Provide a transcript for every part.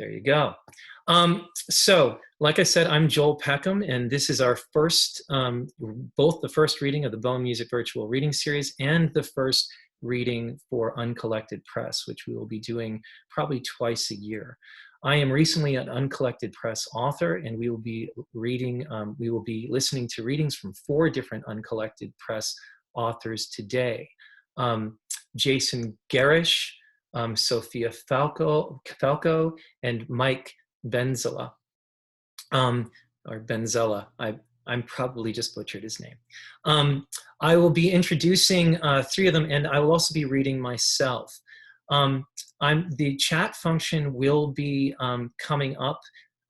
There you go. So, like I said, I'm Joel Peckham, and this is our first, both the first reading of the Bone Music Virtual Reading Series and the first reading for Uncollected Press, which we will be doing probably twice a year. I am recently an Uncollected Press author, and we will be listening to readings from 4 different Uncollected Press authors today. Jason Gerrish, Sophia Falco, and Mike Bendzela, or Benzala. I'm probably just butchered his name. I will be introducing 3 of them, and I will also be reading myself. The chat function will be coming up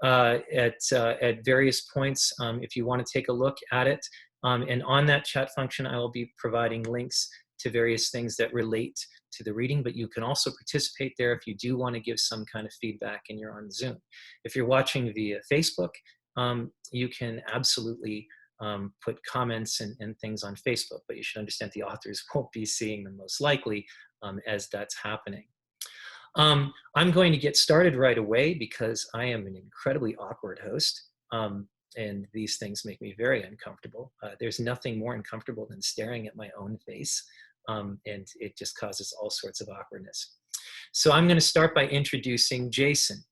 at various points if you want to take a look at it. And on that chat function, I will be providing links to various things that relate to the reading, but you can also participate there if you do want to give some kind of feedback and you're on Zoom. If you're watching via Facebook, you can absolutely put comments and things on Facebook, but you should understand the authors won't be seeing them most likely as that's happening. I'm going to get started right away because I am an incredibly awkward host. And these things make me very uncomfortable. There's nothing more uncomfortable than staring at my own face. And it just causes all sorts of awkwardness. So I'm going to start by introducing Jason.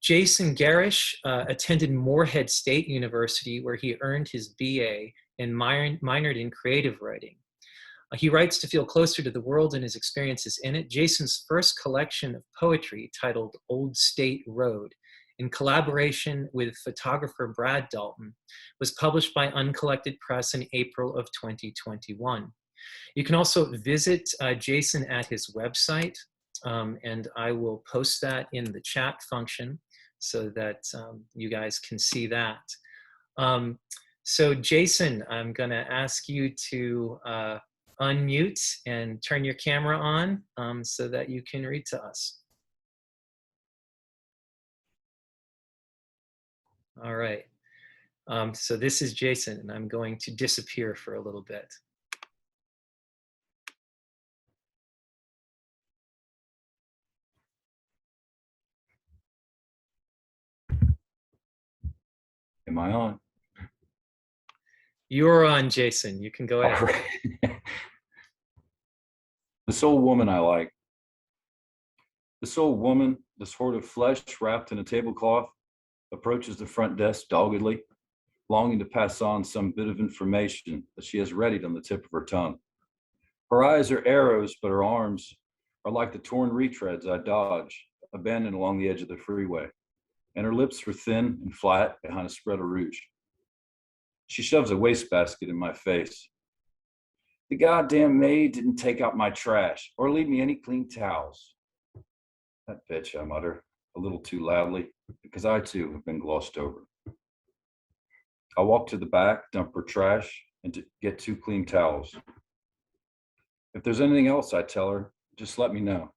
Jason Gerrish attended Morehead State University, where he earned his BA and minored in creative writing. He writes to feel closer to the world and his experiences in it. Jason's first collection of poetry, titled Old State Road, in collaboration with photographer Brad Dalton, was published by Uncollected Press in April of 2021. You can also visit Jason at his website, and I will post that in the chat function so that you guys can see that. So Jason, I'm gonna ask you to unmute and turn your camera on so that you can read to us. All right. So this is Jason, and I'm going to disappear for a little bit. Am I on? You're on, Jason. You can go ahead. All right. This old woman I like. This old woman, this horde of flesh wrapped in a tablecloth, approaches the front desk doggedly, longing to pass on some bit of information that she has readied on the tip of her tongue. Her eyes are arrows, but her arms are like the torn retreads I dodge, abandoned along the edge of the freeway, and her lips are thin and flat behind a spread of rouge. She shoves a wastebasket in my face. The goddamn maid didn't take out my trash or leave me any clean towels. That bitch, I mutter, a little too loudly, because I too have been glossed over. I walk to the back, dump her trash, and get 2 clean towels. If there's anything else, I tell her, just let me know.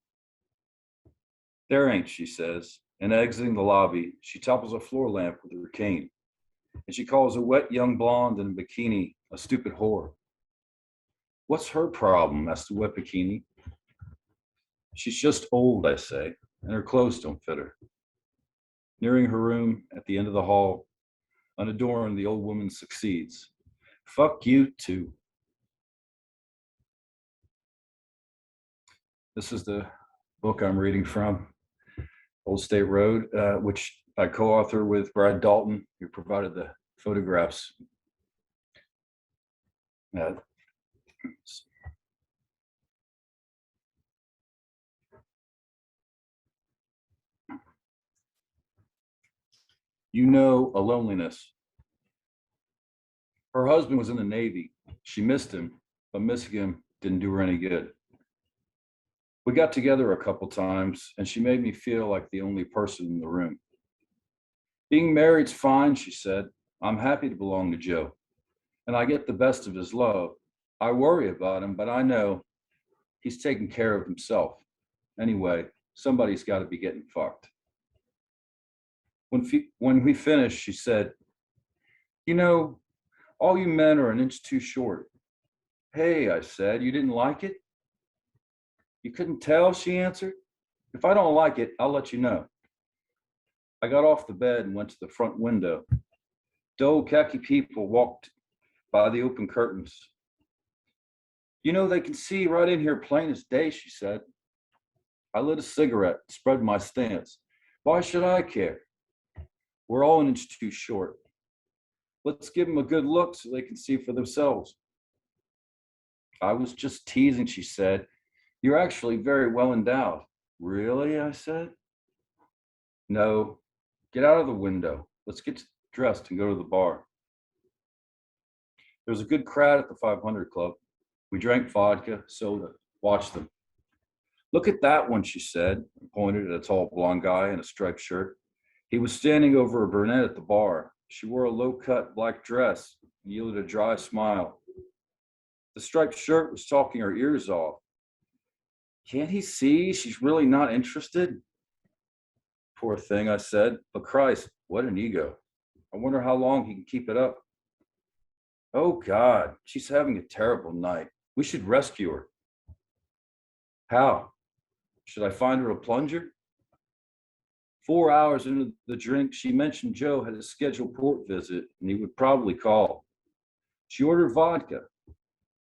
There ain't, she says, and exiting the lobby, she topples a floor lamp with her cane, and she calls a wet young blonde in a bikini a stupid whore. What's her problem? Asks the wet bikini. She's just old, I say, and her clothes don't fit her. Nearing her room at the end of the hall, unadorned, the old woman succeeds. Fuck you too. This is the book I'm reading from, Old State Road, which I co-author with Brad Dalton, who provided the photographs. You know, a loneliness. Her husband was in the Navy. She missed him, but missing him didn't do her any good. We got together a couple times, and she made me feel like the only person in the room. Being married's fine, she said. I'm happy to belong to Joe, and I get the best of his love. I worry about him, but I know he's taking care of himself. Anyway, somebody's got to be getting fucked. When we finished, she said, you know, all you men are an inch too short. Hey, I said, you didn't like it? You couldn't tell, she answered. If I don't like it, I'll let you know. I got off the bed and went to the front window. Dull, khaki people walked by the open curtains. You know, they can see right in here plain as day, she said. I lit a cigarette, spread my stance. Why should I care? We're all an inch too short. Let's give them a good look so they can see for themselves. I was just teasing, she said. You're actually very well endowed. Really? I said. No, get out of the window. Let's get dressed and go to the bar. There was a good crowd at the 500 Club. We drank vodka, soda, watched them. Look at that one, she said, and pointed at a tall blonde guy in a striped shirt. He was standing over a brunette at the bar. She wore a low-cut black dress and yielded a dry smile. The striped shirt was talking her ears off. Can't he see she's really not interested? Poor thing, I said, but Christ, what an ego. I wonder how long he can keep it up. Oh God, she's having a terrible night. We should rescue her. How? Should I find her a plunger? 4 hours into the drink, she mentioned Joe had a scheduled port visit and he would probably call. She ordered vodka,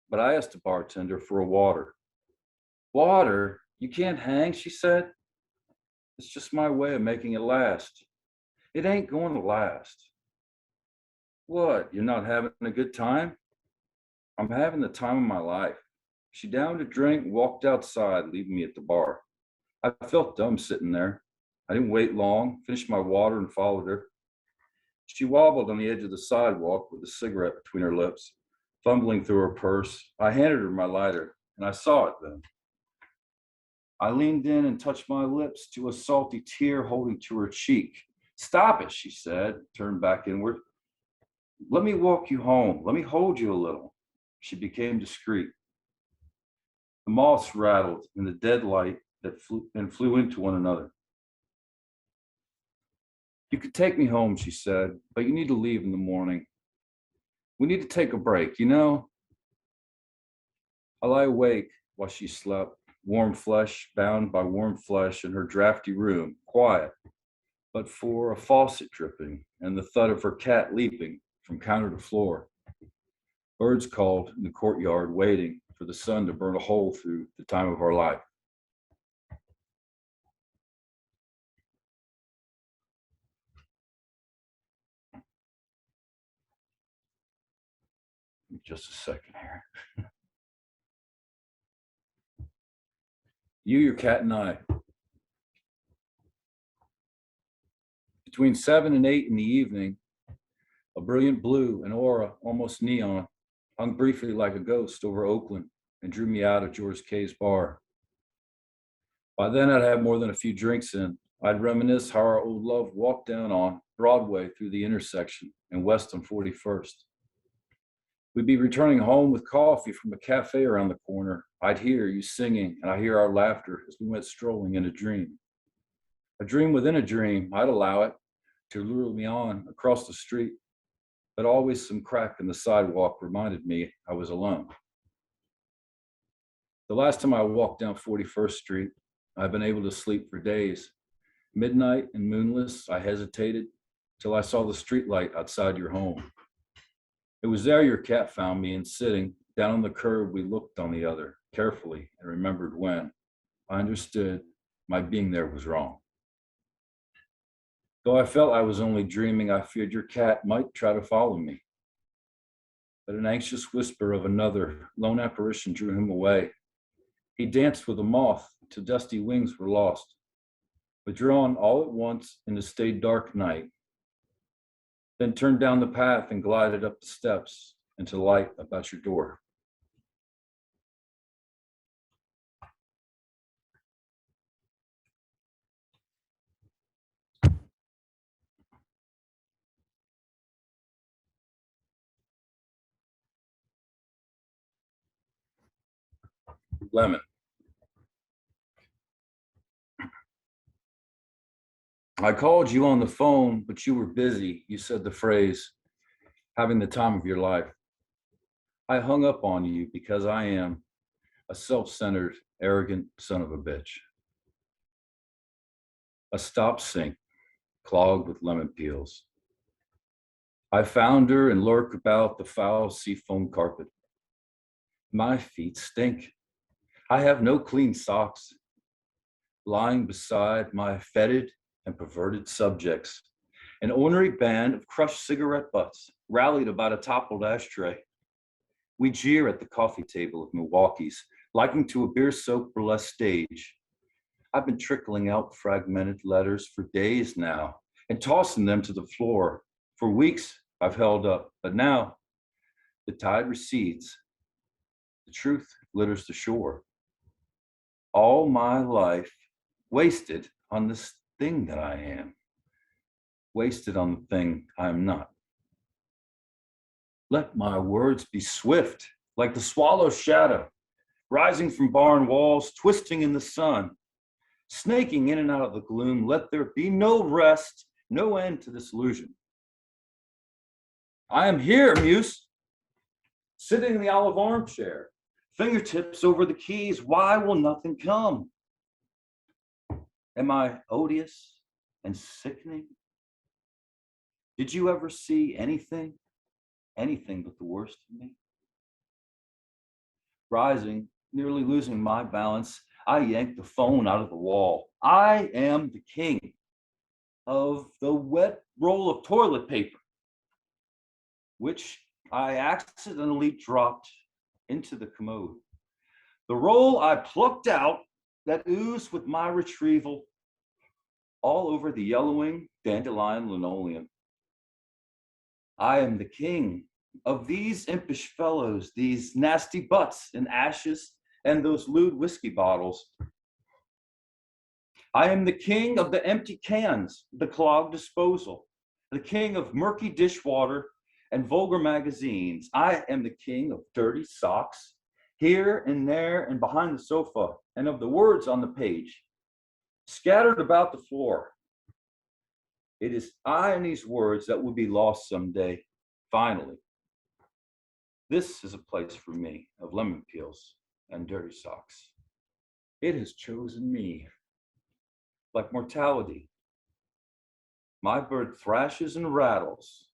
but I asked the bartender for a water. Water? You can't hang, she said. It's just my way of making it last. It ain't going to last. What, you're not having a good time? I'm having the time of my life. She downed a drink and walked outside, leaving me at the bar. I felt dumb sitting there. I didn't wait long, finished my water and followed her. She wobbled on the edge of the sidewalk with a cigarette between her lips, fumbling through her purse. I handed her my lighter, and I saw it then. I leaned in and touched my lips to a salty tear holding to her cheek. Stop it, she said, turned back inward. Let me walk you home. Let me hold you a little. She became discreet. The moths rattled in the dead light that flew into one another. You could take me home, she said, but you need to leave in the morning. We need to take a break, you know? I lay awake while she slept, warm flesh bound by warm flesh in her drafty room, quiet, but for a faucet dripping and the thud of her cat leaping from counter to floor. Birds called in the courtyard, waiting for the sun to burn a hole through the time of our life. Just a second here. You, your cat, and I. Between 7 and 8 in the evening, a brilliant blue, an aura almost neon, hung briefly like a ghost over Oakland and drew me out of George K's bar. By then, I'd had more than a few drinks in. I'd reminisce how our old love walked down on Broadway through the intersection and west on 41st. We'd be returning home with coffee from a cafe around the corner. I'd hear you singing, and I'd hear our laughter as we went strolling in a dream. A dream within a dream, I'd allow it to lure me on across the street, but always some crack in the sidewalk reminded me I was alone. The last time I walked down 41st Street, I've been able to sleep for days. Midnight and moonless, I hesitated till I saw the streetlight outside your home. It was there your cat found me, and sitting down on the curb, we looked on the other carefully and remembered when I understood my being there was wrong. Though I felt I was only dreaming, I feared your cat might try to follow me. But an anxious whisper of another lone apparition drew him away. He danced with a moth till dusty wings were lost, withdrawn all at once in the staid dark night, then turned down the path and glided up the steps into light about your door. Lemon. I called you on the phone, but you were busy. You said the phrase, having the time of your life. I hung up on you because I am a self-centered, arrogant son of a bitch. a stop sink clogged with lemon peels. I founder and lurk about the foul seafoam carpet. My feet stink. I have no clean socks. Lying beside my fetid and perverted subjects, an ornery band of crushed cigarette butts rallied about a toppled ashtray. We jeer at the coffee table of Milwaukee's, liking to a beer-soaked burlesque stage. I've been trickling out fragmented letters for days now and tossing them to the floor. For weeks, I've held up, but now the tide recedes. The truth glitters the shore. All my life wasted on this thing that I am, wasted on the thing I am not. Let my words be swift, like the swallow's shadow, rising from barn walls, twisting in the sun, snaking in and out of the gloom. Let there be no rest, no end to this illusion. I am here, Muse, sitting in the olive armchair, fingertips over the keys. Why will nothing come? Am I odious and sickening? Did you ever see anything but the worst of me? Rising, nearly losing my balance, I yanked the phone out of the wall. I am the king of the wet roll of toilet paper, which I accidentally dropped into the commode. The roll I plucked out that oozed with my retrieval all over the yellowing dandelion linoleum. I am the king of these impish fellows, these nasty butts and ashes and those lewd whiskey bottles. I am the king of the empty cans, the clogged disposal, the king of murky dishwater and vulgar magazines. I am the king of dirty socks, here and there and behind the sofa, and of the words on the page, scattered about the floor. It is I and these words that will be lost someday, finally. This is a place for me of lemon peels and dirty socks. It has chosen me. Like mortality, my bird thrashes and rattles,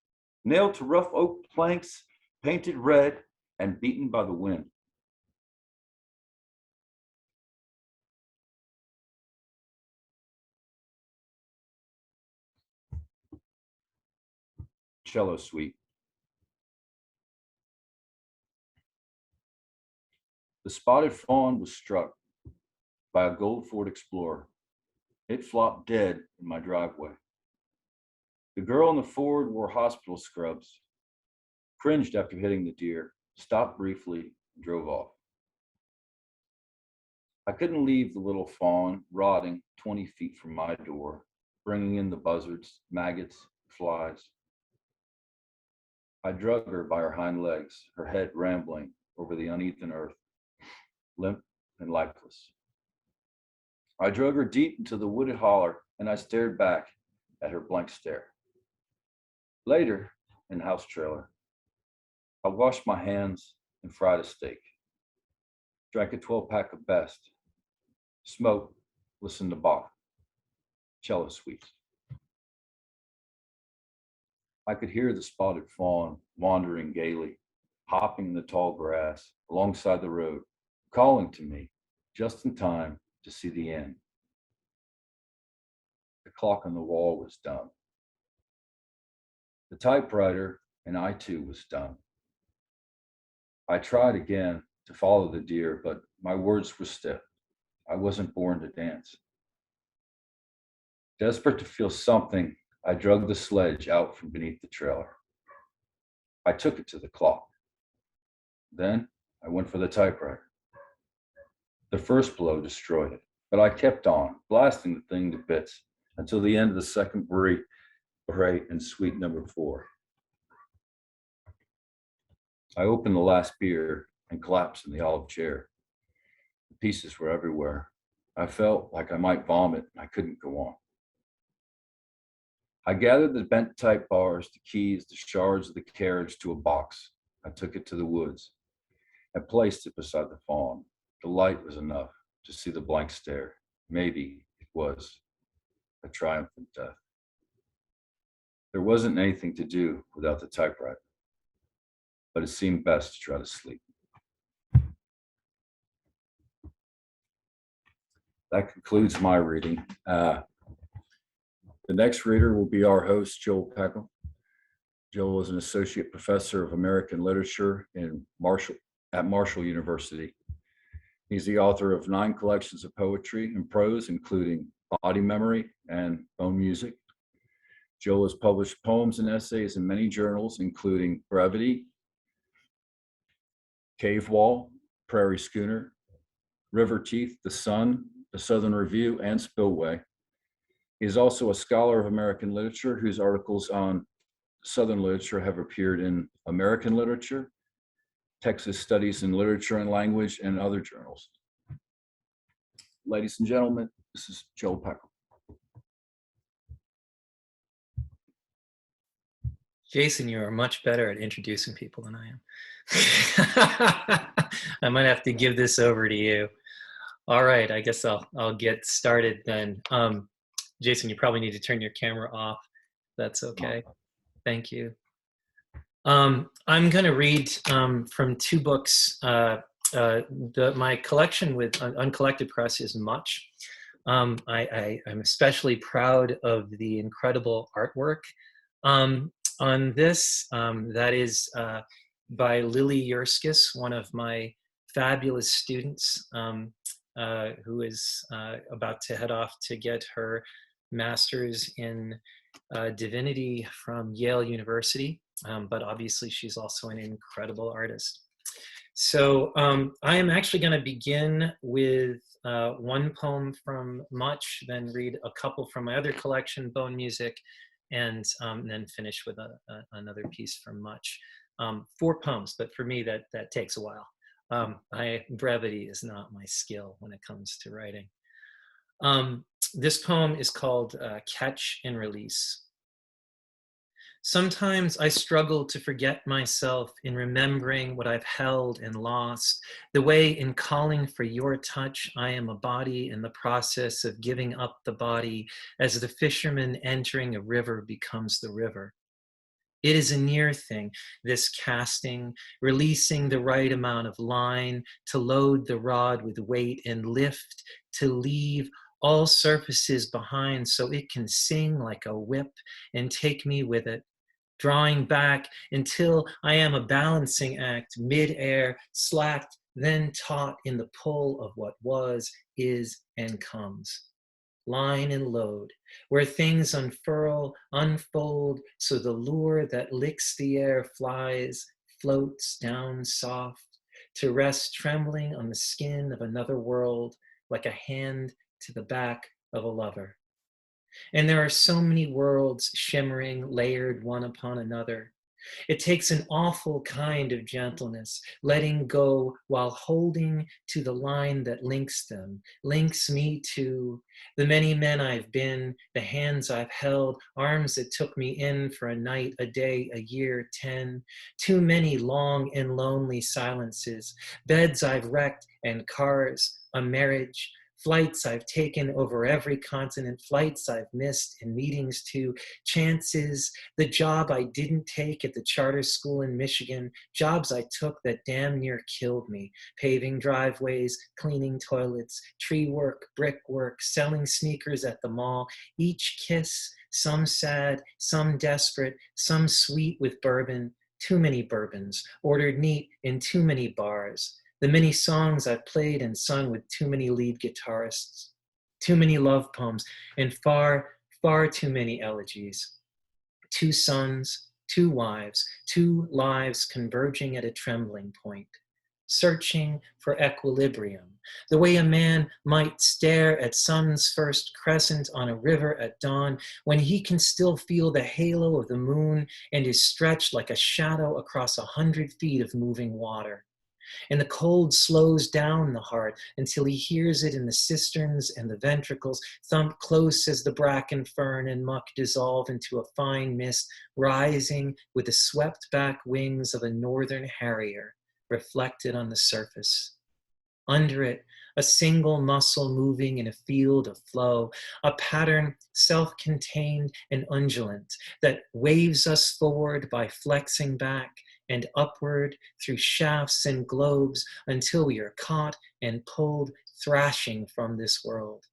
nailed to rough oak planks, painted red and beaten by the wind. Cello Suite. The spotted fawn was struck by a gold Ford Explorer. It flopped dead in my driveway. The girl in the Ford wore hospital scrubs, cringed after hitting the deer, stopped briefly, and drove off. I couldn't leave the little fawn rotting 20 feet from my door, bringing in the buzzards, maggots, flies. I drug her by her hind legs, her head rambling over the uneven earth, limp and lifeless. I drug her deep into the wooded holler, and I stared back at her blank stare. Later, in the house trailer, I washed my hands and fried a steak, drank a 12-pack of Best, smoked, listened to Bach, cello suites. I could hear the spotted fawn wandering gaily, hopping in the tall grass alongside the road, calling to me just in time to see the end. The clock on the wall was done. The typewriter and I too was done. I tried again to follow the deer, but my words were stiff. I wasn't born to dance. Desperate to feel something, I dragged the sledge out from beneath the trailer. I took it to the clock. Then I went for the typewriter. The first blow destroyed it, but I kept on, blasting the thing to bits until the end of the second break in suite number 4. I opened the last beer and collapsed in the olive chair. The pieces were everywhere. I felt like I might vomit and I couldn't go on. I gathered the bent type bars, the keys, the shards of the carriage to a box. I took it to the woods. I placed it beside the fawn. The light was enough to see the blank stare. Maybe it was. a triumphant death. There wasn't anything to do without the typewriter, but it seemed best to try to sleep. That concludes my reading. The next reader will be our host, Joel Peckham. Joel is an associate professor of American literature at Marshall University. He's the author of 9 collections of poetry and prose, including Body Memory and Bone Music. Joel has published poems and essays in many journals, including Brevity, Cave Wall, Prairie Schooner, River Teeth, The Sun, The Southern Review, and Spillway. He is also a scholar of American literature whose articles on Southern literature have appeared in American Literature, Texas Studies in Literature and Language, and other journals. Ladies and gentlemen, this is Joel Peckham. Jason, you are much better at introducing people than I am. I might have to give this over to you. All right, I guess I'll get started then. Jason, you probably need to turn your camera off. That's okay. Thank you. I'm going to read from 2 books. My collection with Uncollected Press is much. I'm especially proud of the incredible artwork on this. That is by Lily Yerskis, one of my fabulous students, who is about to head off to get her master's in divinity from Yale University, but obviously she's also an incredible artist. So I am actually going to begin with 1 poem from Much, then read a couple from my other collection, Bone Music, and then finish with another piece from Much. 4 poems, but for me that takes a while. Brevity is not my skill when it comes to writing. This poem is called Catch and Release. Sometimes I struggle to forget myself in remembering what I've held and lost, the way in calling for your touch, I am a body in the process of giving up the body as the fisherman entering a river becomes the river. It is a near thing, this casting, releasing the right amount of line to load the rod with weight and lift, to leave all surfaces behind so it can sing like a whip and take me with it, drawing back until I am a balancing act, mid-air, slacked, then taut in the pull of what was, is, and comes. Line and load, where things unfurl, unfold, so the lure that licks the air flies, floats down soft, to rest trembling on the skin of another world, like a hand to the back of a lover. And there are so many worlds shimmering, layered one upon another. It takes an awful kind of gentleness, letting go while holding to the line that links them, links me to the many men I've been, the hands I've held, arms that took me in for a night, a day, a year, 10, too many long and lonely silences, beds I've wrecked and cars, a marriage, flights I've taken over every continent, flights I've missed and meetings too, chances, the job I didn't take at the charter school in Michigan, jobs I took that damn near killed me, paving driveways, cleaning toilets, tree work, brickwork, selling sneakers at the mall, each kiss, some sad, some desperate, some sweet with bourbon, too many bourbons, ordered neat in too many bars. The many songs I've played and sung with too many lead guitarists, too many love poems, and far, far too many elegies. 2 sons, 2 wives, 2 lives converging at a trembling point, searching for equilibrium, the way a man might stare at sun's first crescent on a river at dawn when he can still feel the halo of the moon and is stretched like a shadow across 100 feet of moving water. And the cold slows down the heart until he hears it in the cisterns and the ventricles thump close as the bracken fern and muck dissolve into a fine mist rising with the swept back wings of a northern harrier reflected on the surface. Under it, a single muscle moving in a field of flow, a pattern self-contained and undulant that waves us forward by flexing back and upward through shafts and globes until we are caught and pulled thrashing from this world.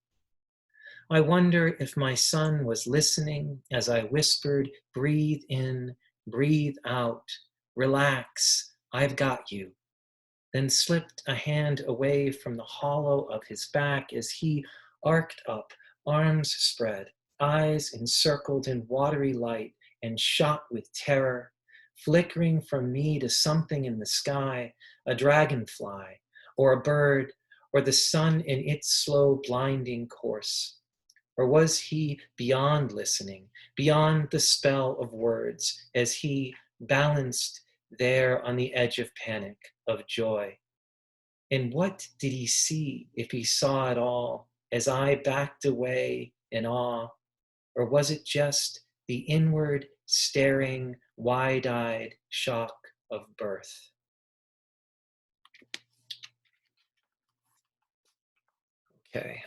I wonder if my son was listening as I whispered, breathe in, breathe out, relax, I've got you. Then slipped a hand away from the hollow of his back as he arced up, arms spread, eyes encircled in watery light and shot with terror, flickering from me to something in the sky, a dragonfly, or a bird, or the sun in its slow blinding course. Or was he beyond listening, beyond the spell of words, as he balanced there on the edge of panic, of joy? And what did he see, if he saw it all, as I backed away in awe? Or was it just the inward, staring, wide-eyed shock of birth? Okay.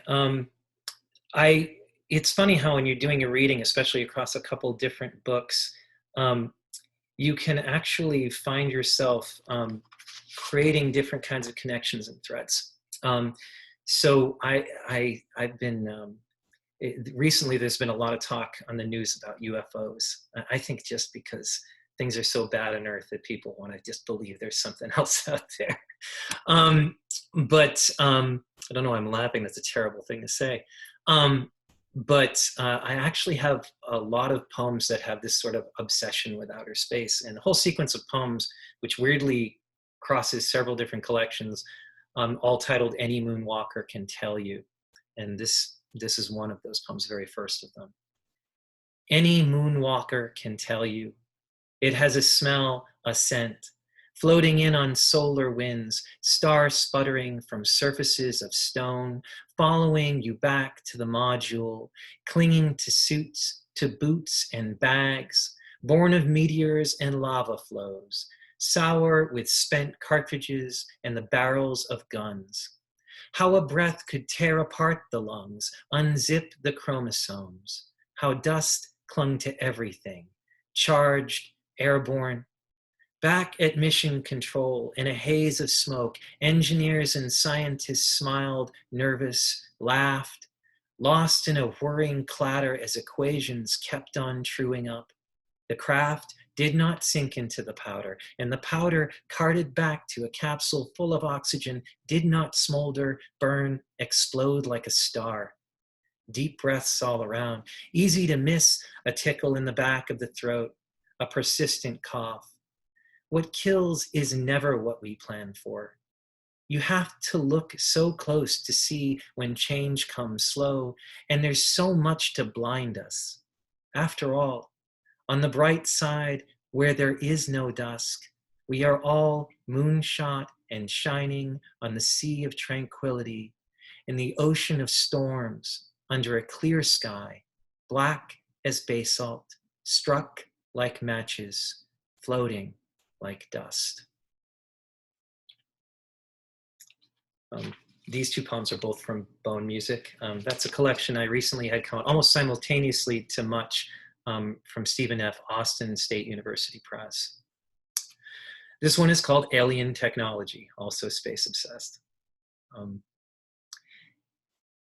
It's funny how when you're doing a reading, especially across a couple different books, you can actually find yourself creating different kinds of connections and threads. So I've been, recently there's been a lot of talk on the news about UFOs. I think just because things are so bad on Earth that people want to just believe there's something else out there. But I don't know, I'm laughing, that's a terrible thing to say. But I actually have a lot of poems that have this sort of obsession with outer space, and a whole sequence of poems which weirdly crosses several different collections, all titled Any Moonwalker Can Tell You. And this is one of those poems, the very first of them. Any moonwalker can tell you. It has a smell, a scent, floating in on solar winds, star sputtering from surfaces of stone, following you back to the module, clinging to suits, to boots and bags, born of meteors and lava flows, sour with spent cartridges and the barrels of guns. How a breath could tear apart the lungs, unzip the chromosomes. How dust clung to everything, charged, airborne. Back at mission control, in a haze of smoke, engineers and scientists smiled, nervous, laughed, lost in a whirring clatter as equations kept on truing up. The craft did not sink into the powder, and the powder, carted back to a capsule full of oxygen, did not smolder, burn, explode like a star. Deep breaths all around, easy to miss a tickle in the back of the throat, a persistent cough. What kills is never what we plan for. You have to look so close to see when change comes slow, and there's so much to blind us. After all, on the bright side, where there is no dusk, we are all moonshot and shining on the sea of tranquility, in the ocean of storms, under a clear sky, black as basalt, struck like matches, floating like dust. These two poems are both from Bone Music. That's a collection I recently had come out almost simultaneously to Much from Stephen F. Austin State University Press. This one is called Alien Technology, also space obsessed.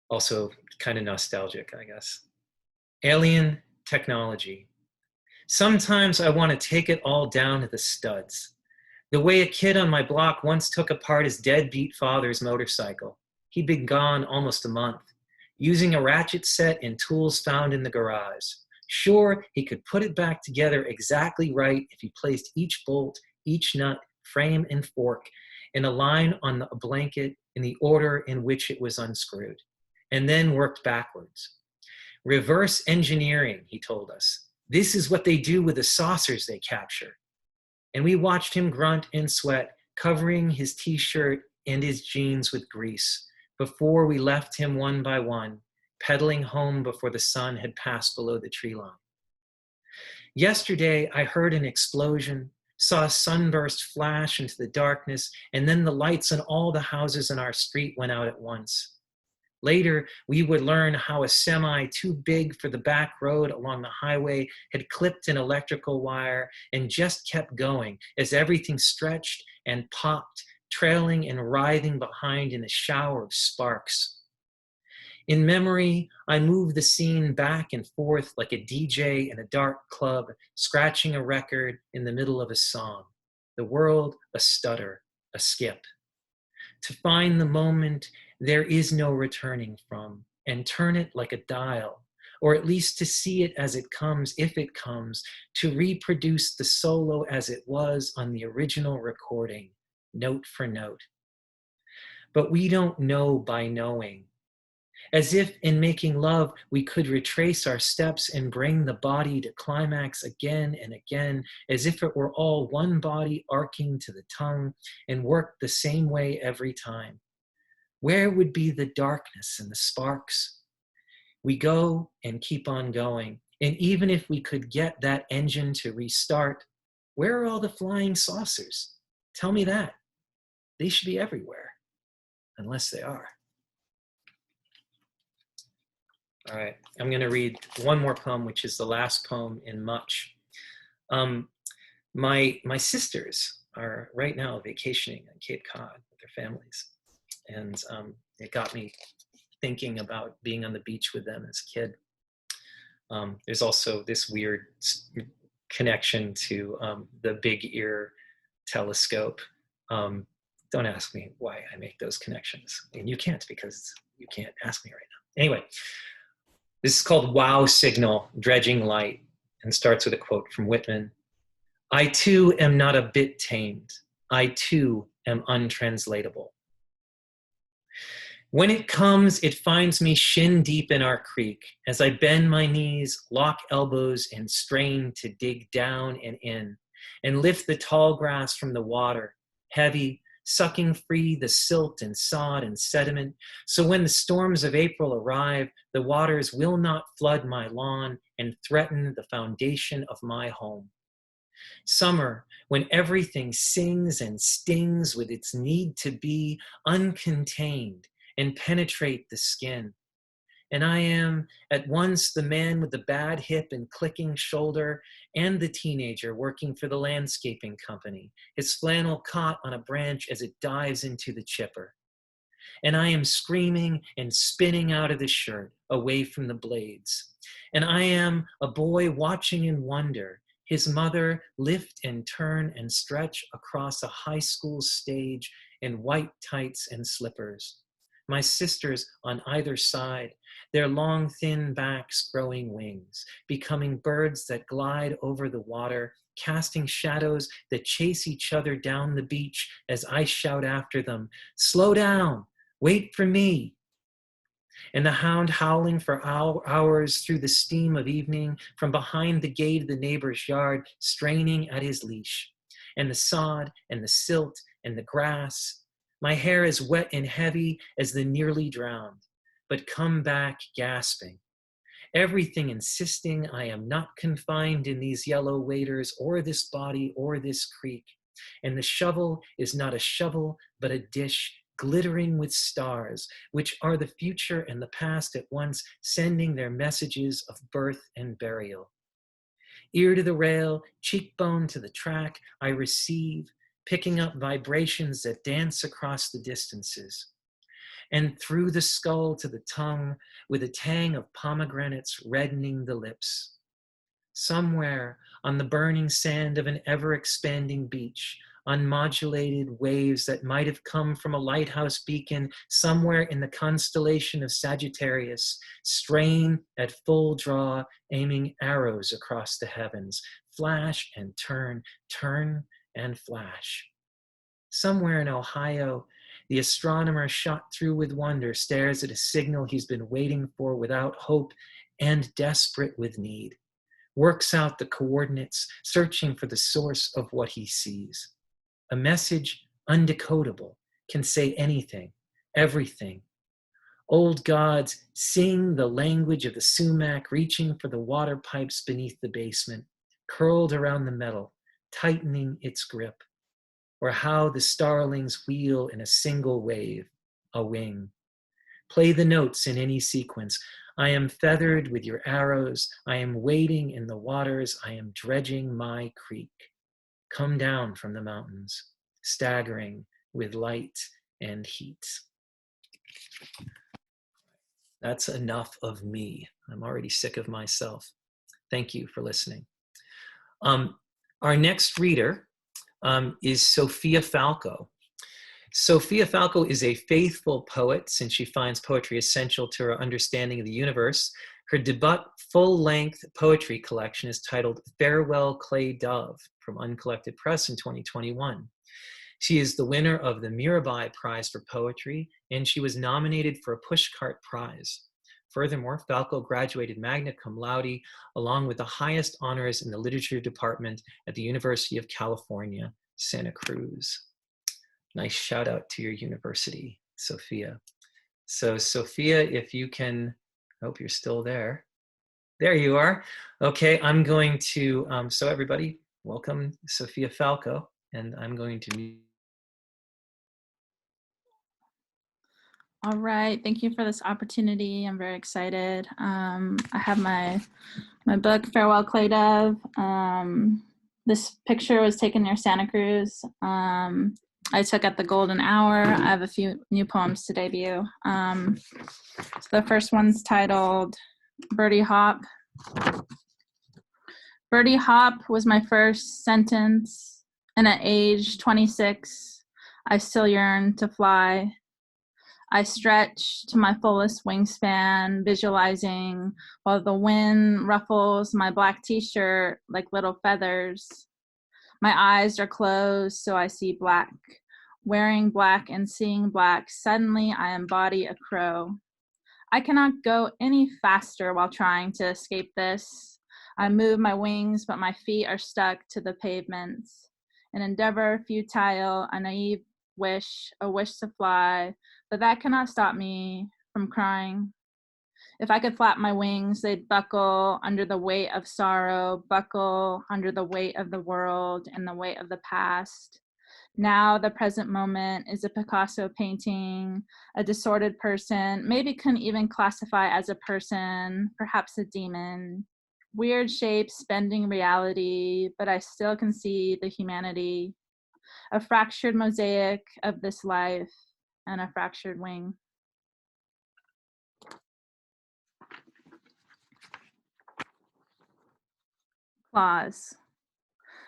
Also kind of nostalgic, I guess. Alien technology. Sometimes I want to take it all down to the studs. The way a kid on my block once took apart his deadbeat father's motorcycle. He'd been gone almost a month, using a ratchet set and tools found in the garage. Sure, he could put it back together exactly right if he placed each bolt, each nut, frame, and fork in a line on a blanket in the order in which it was unscrewed, and then worked backwards. Reverse engineering, he told us. This is what they do with the saucers they capture. And we watched him grunt and sweat, covering his t-shirt and his jeans with grease, before we left him one by one, pedaling home before the sun had passed below the tree line. Yesterday, I heard an explosion, saw a sunburst flash into the darkness, and then the lights on all the houses in our street went out at once. Later, we would learn how a semi too big for the back road along the highway had clipped an electrical wire and just kept going as everything stretched and popped, trailing and writhing behind in a shower of sparks. In memory, I move the scene back and forth like a DJ in a dark club, scratching a record in the middle of a song. The world a stutter, a skip. To find the moment there is no returning from, and turn it like a dial, or at least to see it as it comes, if it comes, to reproduce the solo as it was on the original recording, note for note. But we don't know by knowing. As if in making love, we could retrace our steps and bring the body to climax again and again, as if it were all one body arcing to the tongue and worked the same way every time. Where would be the darkness and the sparks? We go and keep on going. And even if we could get that engine to restart, where are all the flying saucers? Tell me that. They should be everywhere, unless they are. All right, I'm going to read one more poem, which is the last poem in Much. My sisters are right now vacationing on Cape Cod with their families. And it got me thinking about being on the beach with them as a kid. There's also this weird connection to the Big Ear telescope. Don't ask me why I make those connections. And you can't, because you can't ask me right now. Anyway, this is called Wow Signal, Dredging Light, and starts with a quote from Whitman. I too am not a bit tamed. I too am untranslatable. When it comes, it finds me shin deep in our creek as I bend my knees, lock elbows, and strain to dig down and in, and lift the tall grass from the water, heavy, sucking free the silt and sod and sediment, so when the storms of April arrive, the waters will not flood my lawn and threaten the foundation of my home. Summer, when everything sings and stings with its need to be uncontained and penetrate the skin. And I am at once the man with the bad hip and clicking shoulder and the teenager working for the landscaping company, his flannel caught on a branch as it dives into the chipper. And I am screaming and spinning out of the shirt, away from the blades. And I am a boy watching in wonder, his mother lift and turn and stretch across a high school stage in white tights and slippers. My sisters on either side, their long, thin backs growing wings, becoming birds that glide over the water, casting shadows that chase each other down the beach as I shout after them, slow down, wait for me. And the hound howling for hours through the steam of evening from behind the gate of the neighbor's yard, straining at his leash. And the sod and the silt and the grass. My hair is wet and heavy as the nearly drowned, but come back gasping. Everything insisting I am not confined in these yellow waders or this body or this creek. And the shovel is not a shovel, but a dish glittering with stars, which are the future and the past at once, sending their messages of birth and burial. Ear to the rail, cheekbone to the track, I receive, picking up vibrations that dance across the distances. And through the skull to the tongue, with a tang of pomegranates reddening the lips. Somewhere on the burning sand of an ever-expanding beach, unmodulated waves that might have come from a lighthouse beacon somewhere in the constellation of Sagittarius, strain at full draw, aiming arrows across the heavens, flash and turn, turn and flash. Somewhere in Ohio, the astronomer shot through with wonder stares at a signal he's been waiting for without hope and desperate with need. Works out the coordinates, searching for the source of what he sees. A message undecodable, can say anything, everything. Old gods sing the language of the sumac, reaching for the water pipes beneath the basement, curled around the metal, tightening its grip, or how the starlings wheel in a single wave, a wing. Play the notes in any sequence. I am feathered with your arrows. I am wading in the waters. I am dredging my creek. Come down from the mountains, staggering with light and heat. That's enough of me. I'm already sick of myself. Thank you for listening. Our next reader is Sophia Falco. Sophia Falco is a faithful poet since she finds poetry essential to her understanding of the universe. Her debut full-length poetry collection is titled Farewell Clay Dove from Uncollected Press in 2021. She is the winner of the Mirabai Prize for Poetry, and she was nominated for a Pushcart Prize. Furthermore, Falco graduated magna cum laude along with the highest honors in the literature department at the University of California, Santa Cruz. Nice shout out to your university, Sophia. So Sophia, if you can, I hope you're still there. There you are. Okay, I'm going to, so everybody, welcome Sophia Falco, and I'm going to. All right, thank you for this opportunity. I'm very excited. I have my book, Farewell Clay Dove. This picture was taken near Santa Cruz. I took at the Golden Hour. I have a few new poems to debut. So the first one's titled Birdie Hop. Birdie Hop was my first sentence, and at age 26, I still yearn to fly. I stretch to my fullest wingspan, visualizing while the wind ruffles my black t-shirt like little feathers. My eyes are closed, so I see black. Wearing black and seeing black, suddenly I embody a crow. I cannot go any faster while trying to escape this. I move my wings, but my feet are stuck to the pavements. An endeavor futile, a naive wish, a wish to fly, but that cannot stop me from crying. If I could flap my wings, they'd buckle under the weight of sorrow, buckle under the weight of the world and the weight of the past. Now the present moment is a Picasso painting, a disordered person, maybe couldn't even classify as a person, perhaps a demon. Weird shapes bending reality, but I still can see the humanity. A fractured mosaic of this life and a fractured wing. Claws.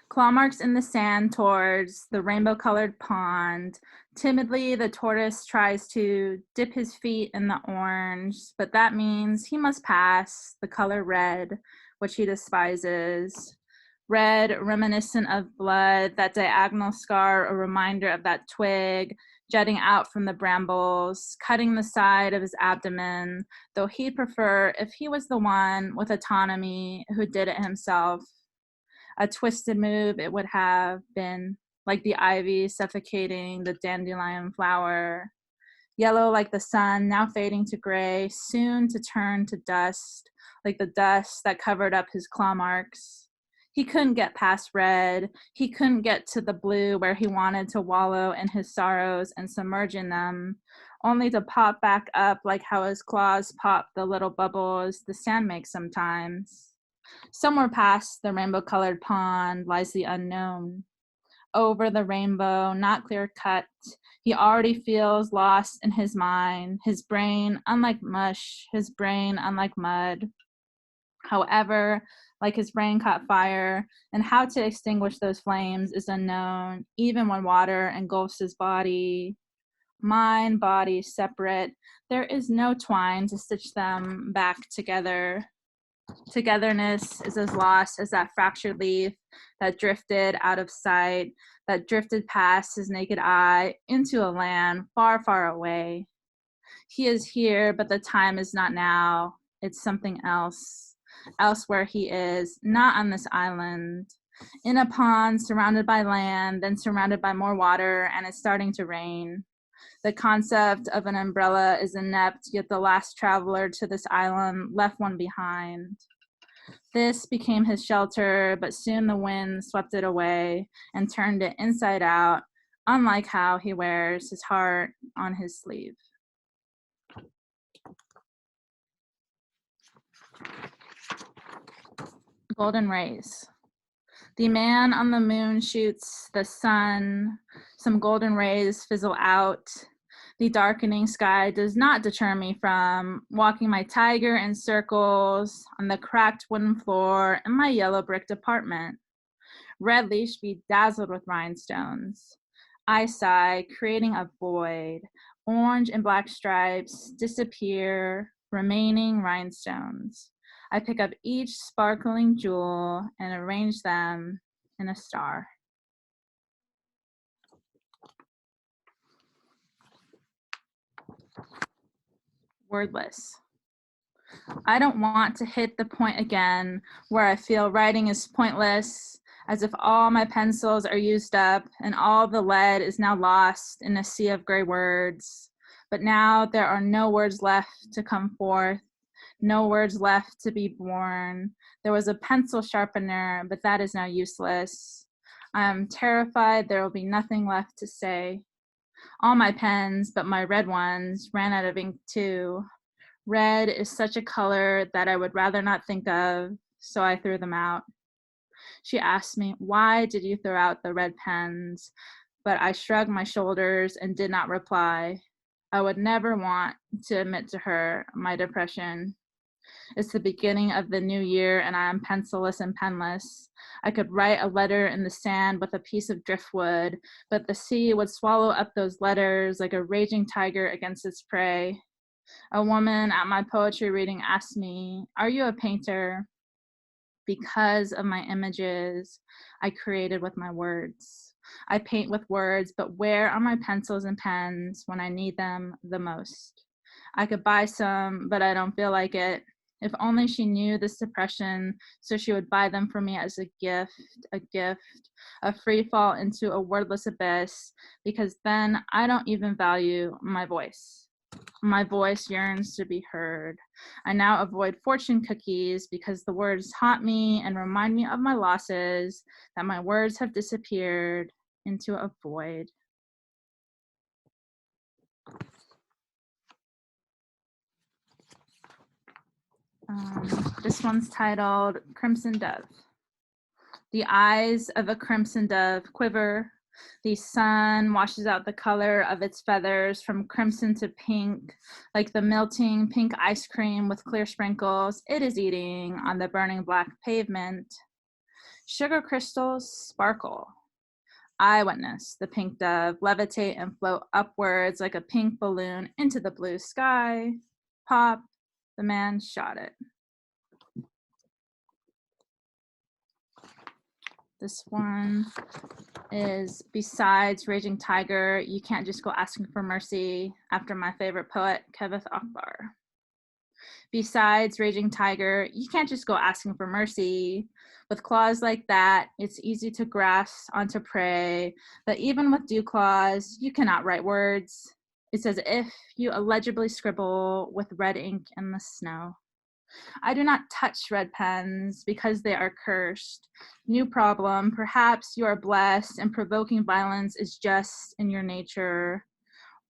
Claw marks in the sand towards the rainbow-colored pond. Timidly, the tortoise tries to dip his feet in the orange, but that means he must pass the color red, which he despises. Red, reminiscent of blood, that diagonal scar, a reminder of that twig jutting out from the brambles, cutting the side of his abdomen, though he'd prefer if he was the one with autonomy who did it himself. A twisted move it would have been, like the ivy suffocating the dandelion flower. Yellow like the sun, now fading to gray, soon to turn to dust, like the dust that covered up his claw marks. He couldn't get past red. He couldn't get to the blue where he wanted to wallow in his sorrows and submerge in them, only to pop back up like how his claws pop the little bubbles the sand makes sometimes. Somewhere past the rainbow-colored pond lies the unknown. Over the rainbow, not clear-cut, he already feels lost in his mind, his brain unlike mush, his brain unlike mud. However, like his brain caught fire, and how to extinguish those flames is unknown, even when water engulfs his body. Mind, body, separate, there is no twine to stitch them back together. Togetherness is as lost as that fractured leaf that drifted out of sight, that drifted past his naked eye into a land far, far away. He is here, but the time is not now. It's something else. Elsewhere he is, not on this island. In a pond, surrounded by land, then surrounded by more water, and it's starting to rain. The concept of an umbrella is inept, yet the last traveler to this island left one behind. This became his shelter, but soon the wind swept it away and turned it inside out, unlike how he wears his heart on his sleeve. Golden rays. The man on the moon shoots the sun. Some golden rays fizzle out. The darkening sky does not deter me from walking my tiger in circles on the cracked wooden floor in my yellow bricked apartment. Red leash bedazzled with rhinestones. I sigh, creating a void. Orange and black stripes disappear, remaining rhinestones. I pick up each sparkling jewel and arrange them in a star. Wordless. I don't want to hit the point again where I feel writing is pointless, as if all my pencils are used up and all the lead is now lost in a sea of gray words. But now there are no words left to come forth, no words left to be born. There was a pencil sharpener, but that is now useless. I am terrified there will be nothing left to say. All my pens, but my red ones, ran out of ink too. Red is such a color that I would rather not think of, so I threw them out. She asked me, "Why did you throw out the red pens?" But I shrugged my shoulders and did not reply. I would never want to admit to her my depression. It's the beginning of the new year and I am pencilless and penless. I could write a letter in the sand with a piece of driftwood, but the sea would swallow up those letters like a raging tiger against its prey. A woman at my poetry reading asked me, "Are you a painter?" Because of my images I created with my words. I paint with words, but where are my pencils and pens when I need them the most? I could buy some, but I don't feel like it. If only she knew this depression, so she would buy them for me as a gift, a free fall into a wordless abyss, because then I don't even value my voice. My voice yearns to be heard. I now avoid fortune cookies because the words haunt me and remind me of my losses, that my words have disappeared into a void. This one's titled Crimson Dove. The eyes of a crimson dove quiver. The sun washes out the color of its feathers from crimson to pink, like the melting pink ice cream with clear sprinkles it is eating on the burning black pavement. Sugar crystals sparkle. I witness the pink dove levitate and float upwards like a pink balloon into the blue sky. Pop, the man shot it. This one is Besides Raging Tiger, You Can't Just Go Asking for Mercy, after my favorite poet, Keveth Akbar. Besides Raging Tiger, you can't just go asking for mercy. With claws like that, it's easy to grasp onto prey, but even with dew claws, you cannot write words. It's as if you illegibly scribble with red ink in the snow. I do not touch red pens because they are cursed. New problem, perhaps you are blessed and provoking violence is just in your nature.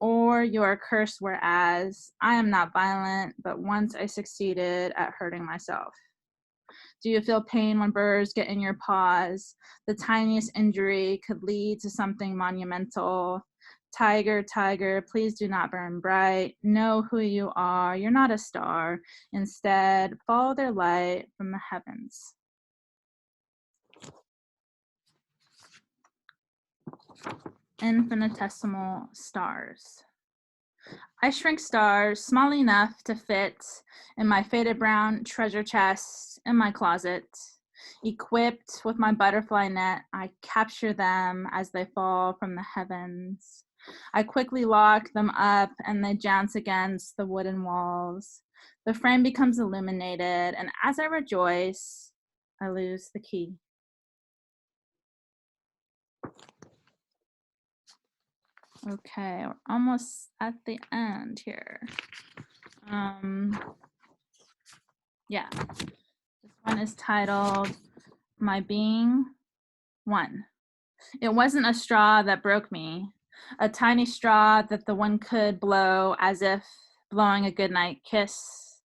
Or you are cursed, whereas I am not violent, but once I succeeded at hurting myself. Do you feel pain when burrs get in your paws? The tiniest injury could lead to something monumental. Tiger, tiger, please do not burn bright. Know who you are. You're not a star. Instead, follow their light from the heavens. Infinitesimal stars. I shrink stars small enough to fit in my faded brown treasure chest in my closet. Equipped with my butterfly net, I capture them as they fall from the heavens. I quickly lock them up and they dance against the wooden walls. The frame becomes illuminated, and as I rejoice, I lose the key. Okay, we're almost at the end here. Yeah, just One is titled My Being One. It wasn't a straw that broke me, a tiny straw that the wind could blow as if blowing a goodnight kiss.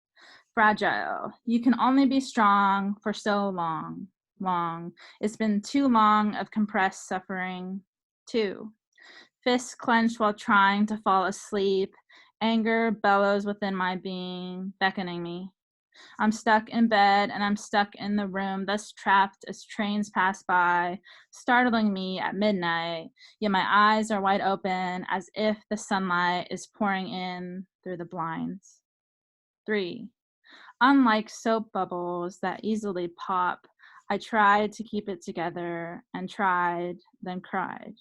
Fragile. You can only be strong for so long. Long. It's been too long of compressed suffering. 2. Fists clenched while trying to fall asleep. Anger bellows within my being, beckoning me. I'm stuck in bed and I'm stuck in the room, thus trapped as trains pass by, startling me at midnight. Yet my eyes are wide open as if the sunlight is pouring in through the blinds. 3. Unlike soap bubbles that easily pop, I tried to keep it together and tried, then cried.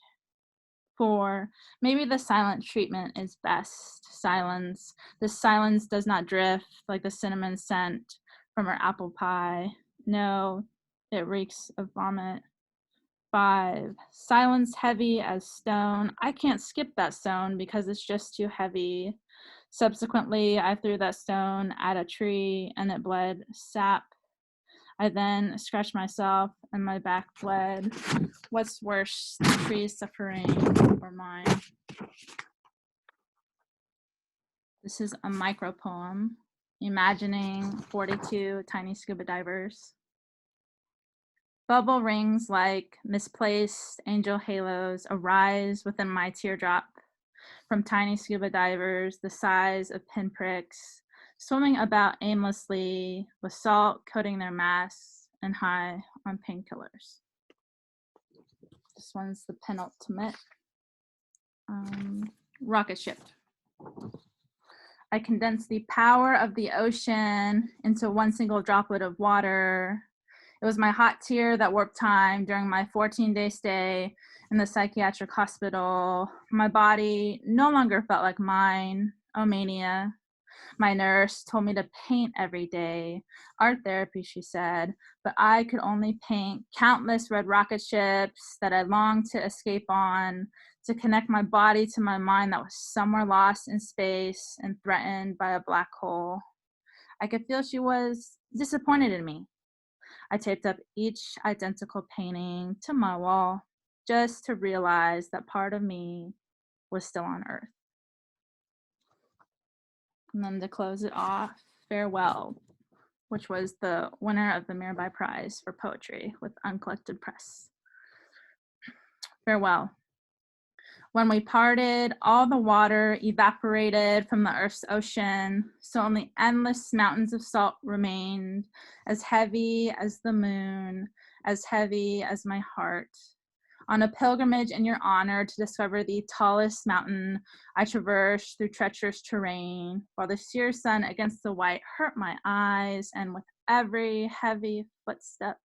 4. Maybe the silent treatment is best. Silence. The silence does not drift like the cinnamon scent from her apple pie. No, it reeks of vomit. 5. Silence heavy as stone. I can't skip that stone because it's just too heavy. Subsequently, I threw that stone at a tree and it bled sap. I then scratched myself and my back bled. What's worse, the tree's suffering or mine? This is a micro poem, imagining 42 tiny scuba divers. Bubble rings like misplaced angel halos arise within my teardrop from tiny scuba divers the size of pinpricks, swimming about aimlessly with salt coating their masks and high on painkillers. This one's the penultimate. Rocket ship. I condensed the power of the ocean into one single droplet of water. It was my hot tear that warped time during my 14-day stay in the psychiatric hospital. My body no longer felt like mine. Oh, mania. My nurse told me to paint every day. Art therapy, she said, but I could only paint countless red rocket ships that I longed to escape on, to connect my body to my mind that was somewhere lost in space and threatened by a black hole. I could feel she was disappointed in me. I taped up each identical painting to my wall just to realize that part of me was still on Earth. And then to close it off, Farewell, which was the winner of the Mirabai Prize for Poetry with Uncollected Press. Farewell. When we parted, all the water evaporated from the Earth's ocean, so only endless mountains of salt remained, as heavy as the moon, as heavy as my heart. On a pilgrimage in your honor to discover the tallest mountain, I traversed through treacherous terrain, while the sear sun against the white hurt my eyes, and with every heavy footstep,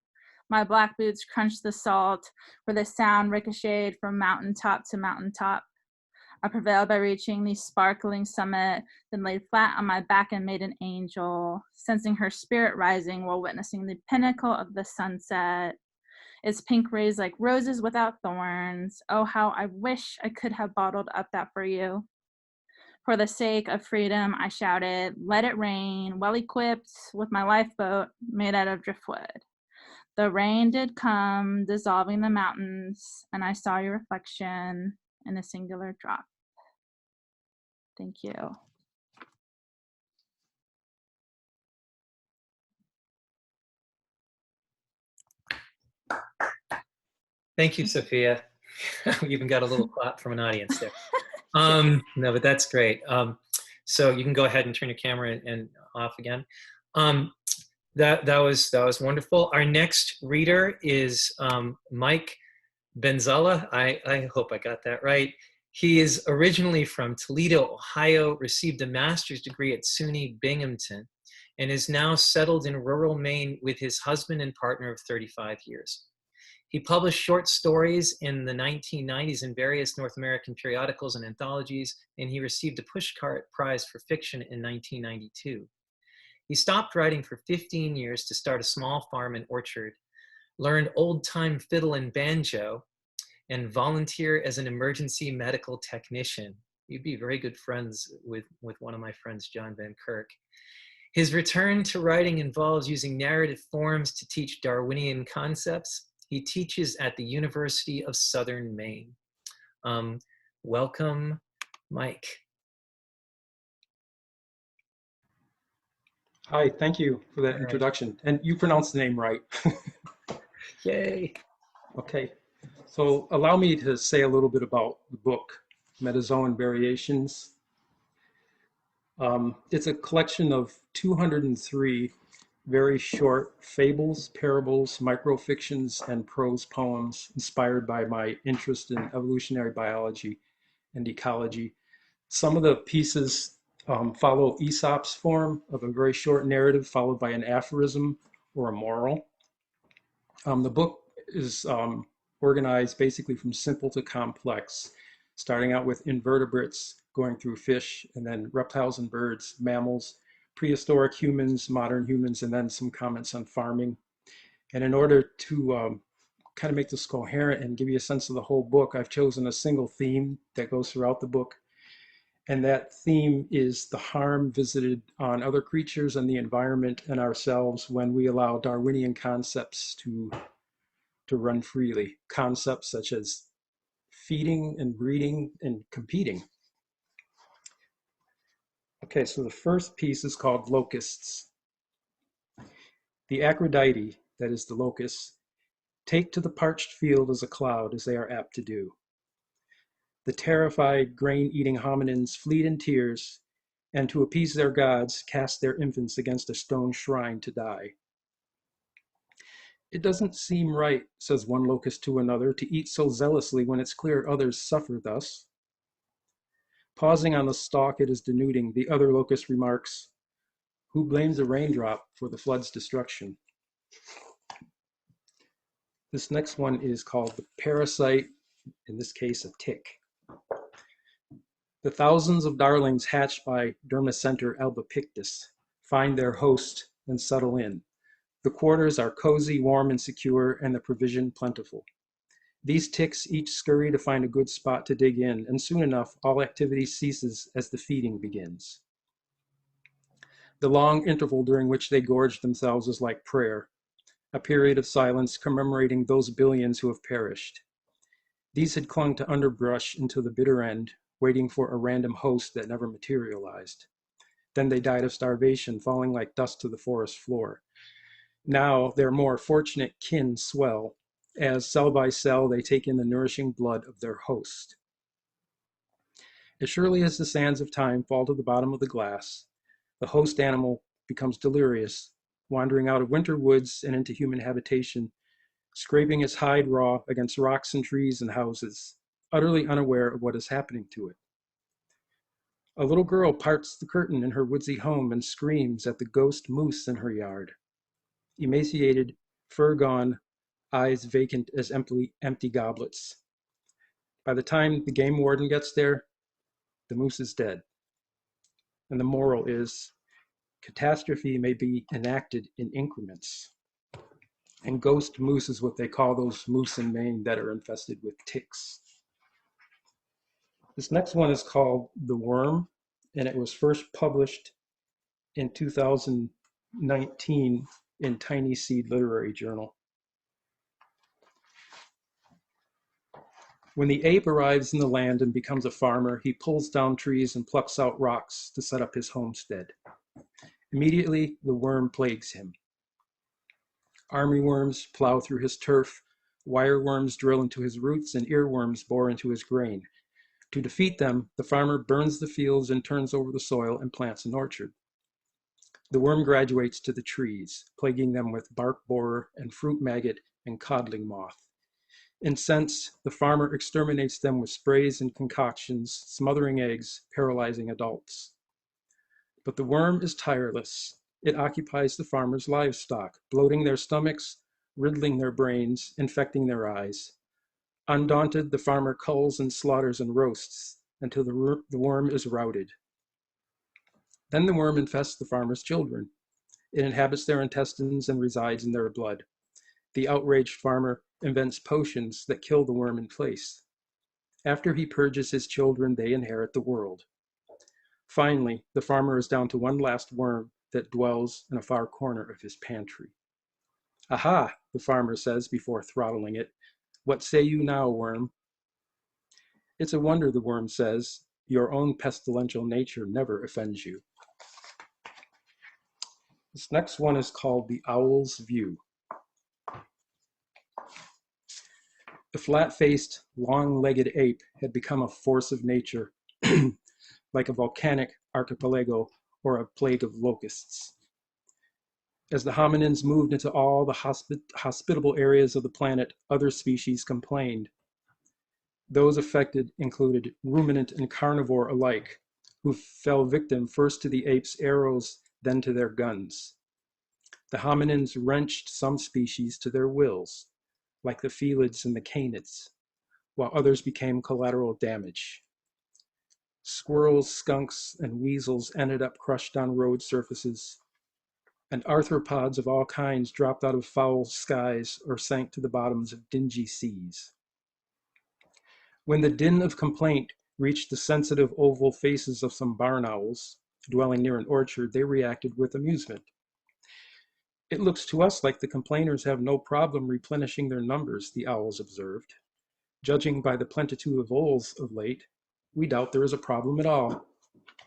my black boots crunched the salt, where the sound ricocheted from mountaintop to mountaintop. I prevailed by reaching the sparkling summit, then laid flat on my back and made an angel, sensing her spirit rising while witnessing the pinnacle of the sunset. Its pink rays like roses without thorns. Oh, how I wish I could have bottled up that for you. For the sake of freedom, I shouted, let it rain, well equipped with my lifeboat made out of driftwood. The rain did come, dissolving the mountains, and I saw your reflection in a singular drop. Thank you. Thank you, Sophia. We even got a little clap from an audience there. No, but that's great. So you can go ahead and turn your camera and off again. That was wonderful. Our next reader is Mike Bendzela. I hope I got that right. He is originally from Toledo, Ohio, received a master's degree at SUNY Binghamton, and is now settled in rural Maine with his husband and partner of 35 years. He published short stories in the 1990s in various North American periodicals and anthologies, and he received a Pushcart Prize for Fiction in 1992. He stopped writing for 15 years to start a small farm and orchard, learned old-time fiddle and banjo, and volunteer as an emergency medical technician. You'd be very good friends with one of my friends, John Van Kirk. His return to writing involves using narrative forms to teach Darwinian concepts. He teaches at the University of Southern Maine. Welcome, Mike. Hi, thank you for that introduction. And you pronounced the name right. Yay. Okay, so allow me to say a little bit about the book, Metazoan Variations. It's a collection of 203 very short fables, parables, microfictions, and prose poems inspired by my interest in evolutionary biology and ecology. Some of the pieces follow Aesop's form of a very short narrative followed by an aphorism or a moral. The book is organized basically from simple to complex, starting out with invertebrates, going through fish, and then reptiles and birds, mammals, prehistoric humans, modern humans, and then some comments on farming. And in order to kind of make this coherent and give you a sense of the whole book, I've chosen a single theme that goes throughout the book. And that theme is the harm visited on other creatures and the environment and ourselves when we allow Darwinian concepts to run freely. Concepts such as feeding and breeding and competing. Okay, so the first piece is called Locusts. The Aphrodite, that is the locusts, take to the parched field as a cloud, as they are apt to do. The terrified grain-eating hominins fleed in tears, and to appease their gods, cast their infants against a stone shrine to die. It doesn't seem right, says one locust to another, to eat so zealously when it's clear others suffer thus. Pausing on the stalk it is denuding, the other locust remarks, who blames a raindrop for the flood's destruction? This next one is called the Parasite, in this case a tick. The thousands of darlings hatched by Dermacenter albopictus find their host and settle in. The quarters are cozy, warm, and secure, and the provision plentiful. These ticks each scurry to find a good spot to dig in, and soon enough, all activity ceases as the feeding begins. The long interval during which they gorge themselves is like prayer, a period of silence commemorating those billions who have perished. These had clung to underbrush until the bitter end, waiting for a random host that never materialized. Then they died of starvation, falling like dust to the forest floor. Now their more fortunate kin swell, as cell by cell they take in the nourishing blood of their host. As surely as the sands of time fall to the bottom of the glass, the host animal becomes delirious, wandering out of winter woods and into human habitation, scraping its hide raw against rocks and trees and houses, utterly unaware of what is happening to it. A little girl parts the curtain in her woodsy home and screams at the ghost moose in her yard. Emaciated, fur gone, eyes vacant as empty goblets. By the time the game warden gets there, the moose is dead. And the moral is, catastrophe may be enacted in increments. And ghost moose is what they call those moose in Maine that are infested with ticks. This next one is called The Worm, and it was first published in 2019 in Tiny Seed Literary Journal. When the ape arrives in the land and becomes a farmer, he pulls down trees and plucks out rocks to set up his homestead. Immediately, the worm plagues him. Armyworms plow through his turf, wireworms drill into his roots, and earworms bore into his grain. To defeat them, the farmer burns the fields and turns over the soil and plants an orchard. The worm graduates to the trees, plaguing them with bark borer and fruit maggot and codling moth. Incensed, the farmer exterminates them with sprays and concoctions, smothering eggs, paralyzing adults. But the worm is tireless. It occupies the farmer's livestock, bloating their stomachs, riddling their brains, infecting their eyes. Undaunted, the farmer culls and slaughters and roasts until the worm is routed. Then the worm infests the farmer's children. It inhabits their intestines and resides in their blood. The outraged farmer invents potions that kill the worm in place. After he purges his children, they inherit the world. Finally, the farmer is down to one last worm that dwells in a far corner of his pantry. Aha, the farmer says before throttling it. What say you now, worm? It's a wonder, the worm says. Your own pestilential nature never offends you. This next one is called The Owl's View. The flat-faced, long-legged ape had become a force of nature, like a volcanic archipelago or a plague of locusts. As the hominins moved into all the hospitable areas of the planet, other species complained. Those affected included ruminant and carnivore alike, who fell victim first to the ape's arrows, then to their guns. The hominins wrenched some species to their wills, like the felids and the canids, while others became collateral damage. Squirrels, skunks, and weasels ended up crushed on road surfaces, and arthropods of all kinds dropped out of foul skies or sank to the bottoms of dingy seas. When the din of complaint reached the sensitive oval faces of some barn owls dwelling near an orchard, they reacted with amusement. It looks to us like the complainers have no problem replenishing their numbers, the owls observed. Judging by the plenitude of owls of late, we doubt there is a problem at all.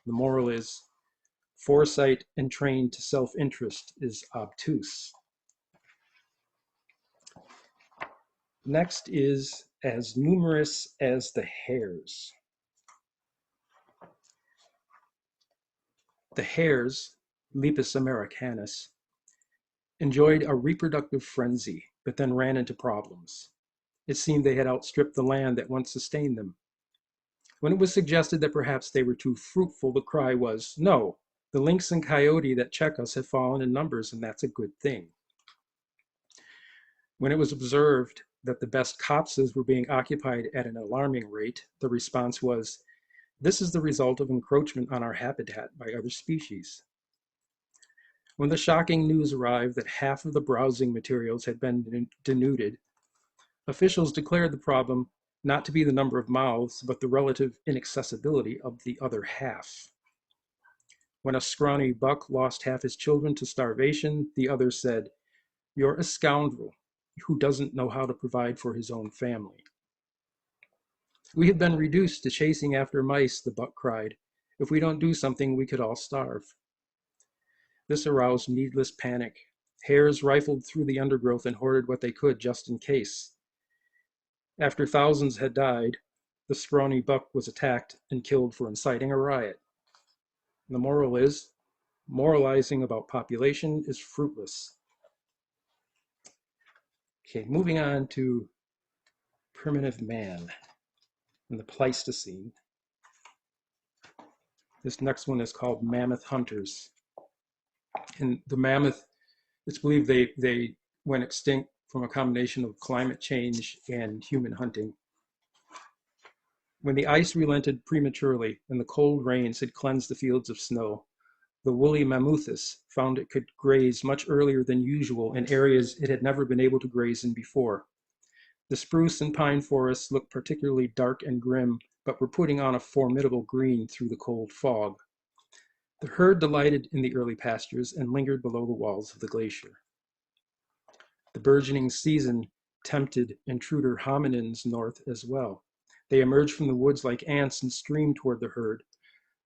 The moral is, foresight entrained to self-interest is obtuse. Next is as numerous as the hares. The hares, Lepus americanus, enjoyed a reproductive frenzy, but then ran into problems. It seemed they had outstripped the land that once sustained them. When it was suggested that perhaps they were too fruitful, the cry was, no, the lynx and coyote that check us have fallen in numbers, and that's a good thing. When it was observed that the best copses were being occupied at an alarming rate, the response was, this is the result of encroachment on our habitat by other species. When the shocking news arrived that half of the browsing materials had been denuded, officials declared the problem not to be the number of mouths, but the relative inaccessibility of the other half. When a scrawny buck lost half his children to starvation, the other said, you're a scoundrel who doesn't know how to provide for his own family. We have been reduced to chasing after mice, the buck cried. If we don't do something, we could all starve. This aroused needless panic. Hares rifled through the undergrowth and hoarded what they could just in case. After thousands had died, the scrawny buck was attacked and killed for inciting a riot. The moral is, moralizing about population is fruitless. Okay, moving on to primitive man in the Pleistocene. This next one is called mammoth hunters. And the mammoth, it's believed they went extinct from a combination of climate change and human hunting. When the ice relented prematurely and the cold rains had cleansed the fields of snow, the woolly mammuthus found it could graze much earlier than usual in areas it had never been able to graze in before. The spruce and pine forests looked particularly dark and grim, but were putting on a formidable green through the cold fog. The herd delighted in the early pastures and lingered below the walls of the glacier. The burgeoning season tempted intruder hominins north as well. They emerged from the woods like ants and streamed toward the herd,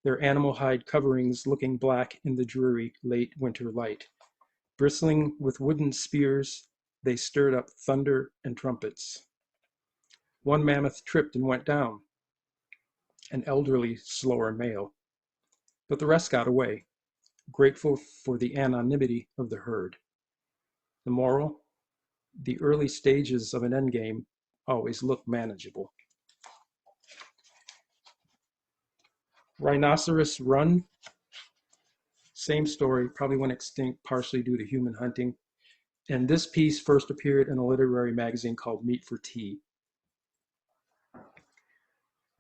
their animal hide coverings looking black in the dreary late winter light. Bristling with wooden spears, they stirred up thunder and trumpets. One mammoth tripped and went down, an elderly, slower male. But the rest got away, grateful for the anonymity of the herd. The moral? The early stages of an endgame always look manageable. Rhinoceros Run, same story, probably went extinct partially due to human hunting. And this piece first appeared in a literary magazine called Meat for Tea.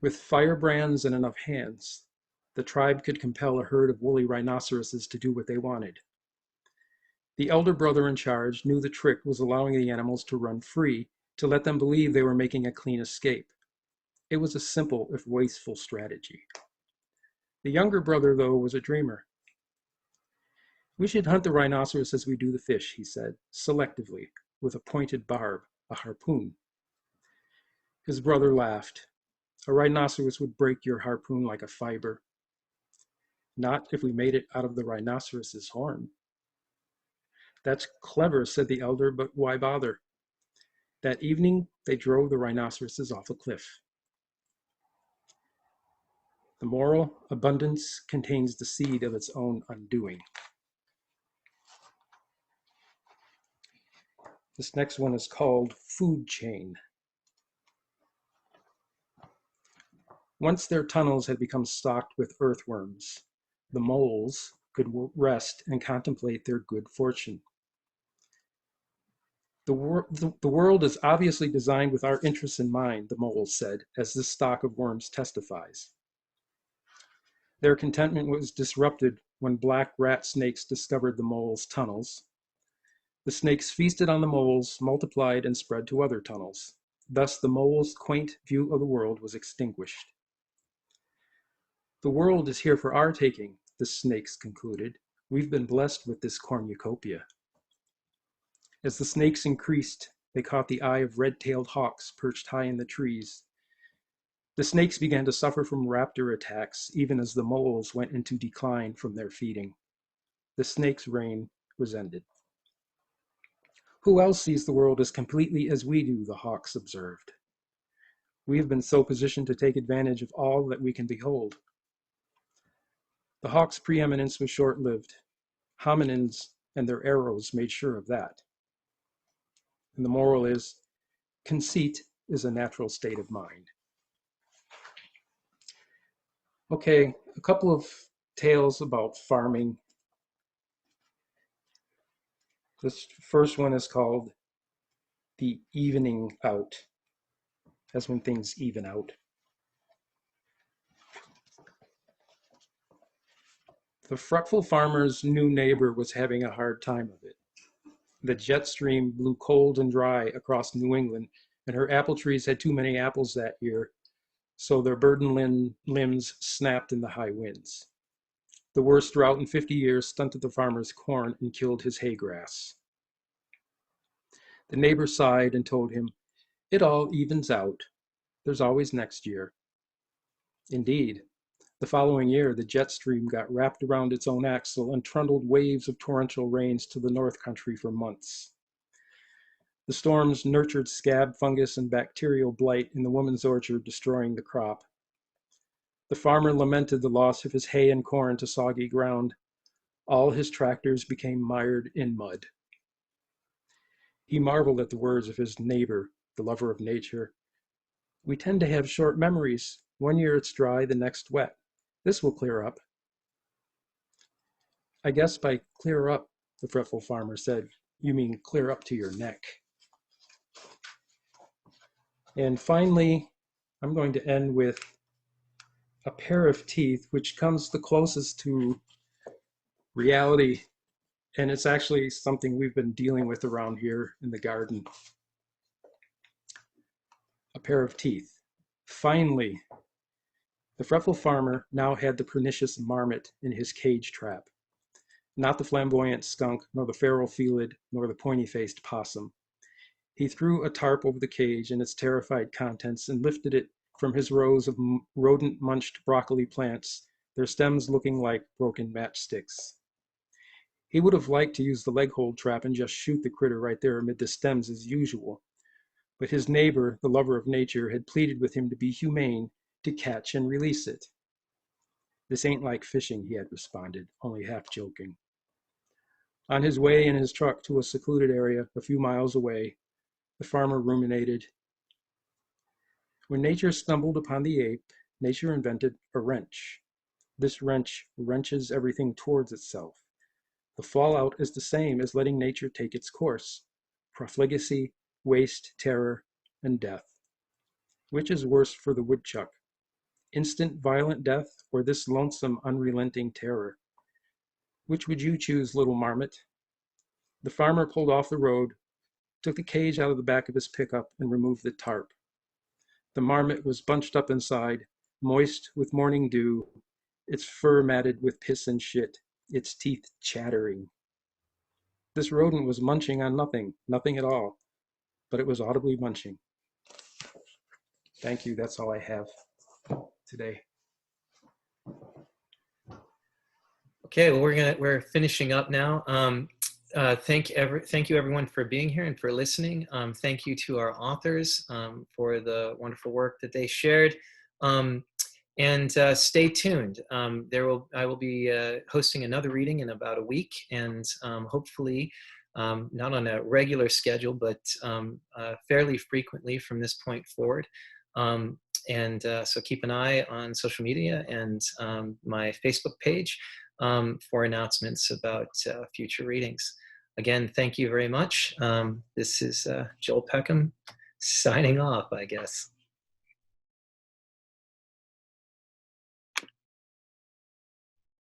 With firebrands and enough hands, the tribe could compel a herd of woolly rhinoceroses to do what they wanted. The elder brother in charge knew the trick was allowing the animals to run free, to let them believe they were making a clean escape. It was a simple, if wasteful, strategy. The younger brother, though, was a dreamer. We should hunt the rhinoceros as we do the fish, he said, selectively, with a pointed barb, a harpoon. His brother laughed. A rhinoceros would break your harpoon like a fiber. Not if we made it out of the rhinoceros's horn. That's clever, said the elder, but why bother? That evening, they drove the rhinoceroses off a cliff. The moral, abundance contains the seed of its own undoing. This next one is called Food Chain. Once their tunnels had become stocked with earthworms, the moles could rest and contemplate their good fortune. The world is obviously designed with our interests in mind, the moles said, as this stock of worms testifies. Their contentment was disrupted when black rat snakes discovered the moles' tunnels. The snakes feasted on the moles, multiplied, and spread to other tunnels. Thus, the moles' quaint view of the world was extinguished. The world is here for our taking, the snakes concluded. We've been blessed with this cornucopia. As the snakes increased, they caught the eye of red-tailed hawks perched high in the trees. The snakes began to suffer from raptor attacks, even as the moles went into decline from their feeding. The snake's reign was ended. Who else sees the world as completely as we do, the hawks observed. We have been so positioned to take advantage of all that we can behold. The hawks' preeminence was short-lived. Hominins and their arrows made sure of that. And the moral is, conceit is a natural state of mind. Okay, a couple of tales about farming. This first one is called The Evening Out, as when things even out. The fretful farmer's new neighbor was having a hard time of it. The jet stream blew cold and dry across New England, and her apple trees had too many apples that year, so their burdened limbs snapped in the high winds. The worst drought in 50 years stunted the farmer's corn and killed his hay grass. The neighbor sighed and told him, "It all evens out. There's always next year." Indeed, the following year, the jet stream got wrapped around its own axle and trundled waves of torrential rains to the North Country for months. The storms nurtured scab fungus and bacterial blight in the woman's orchard, destroying the crop. The farmer lamented the loss of his hay and corn to soggy ground. All his tractors became mired in mud. He marveled at the words of his neighbor, the lover of nature. "We tend to have short memories. One year it's dry, the next wet. This will clear up." "I guess by clear up," the fretful farmer said, "you mean clear up to your neck." And finally, I'm going to end with a pair of teeth, which comes the closest to reality, and it's actually something we've been dealing with around here in the garden. A pair of teeth. Finally, the fretful farmer now had the pernicious marmot in his cage trap. Not the flamboyant skunk, nor the feral felid, nor the pointy-faced possum. He threw a tarp over the cage and its terrified contents and lifted it from his rows of rodent-munched broccoli plants, their stems looking like broken matchsticks. He would have liked to use the leg-hold trap and just shoot the critter right there amid the stems as usual, but his neighbor, the lover of nature, had pleaded with him to be humane, to catch and release it. "This ain't like fishing," he had responded, only half joking. On his way in his truck to a secluded area a few miles away, the farmer ruminated. When nature stumbled upon the ape, nature invented a wrench. This wrench wrenches everything towards itself. The fallout is the same as letting nature take its course: profligacy, waste, terror, and death. Which is worse for the woodchuck? Instant violent death, or this lonesome, unrelenting terror? Which would you choose, little marmot? The farmer pulled off the road, took the cage out of the back of his pickup, and removed the tarp. The marmot was bunched up inside, moist with morning dew, its fur matted with piss and shit. its teeth chattering. This rodent was munching on nothing, nothing at all, but it was audibly munching. Thank you, that's all I have today. Okay, well, we're finishing up now. Thank you everyone for being here and for listening. Thank you to our authors for the wonderful work that they shared. And stay tuned. I will be hosting another reading in about a week, and hopefully not on a regular schedule, but fairly frequently from this point forward. So keep an eye on social media and my Facebook page for announcements about future readings. Again, thank you very much. This is Joel Peckham signing off, I guess.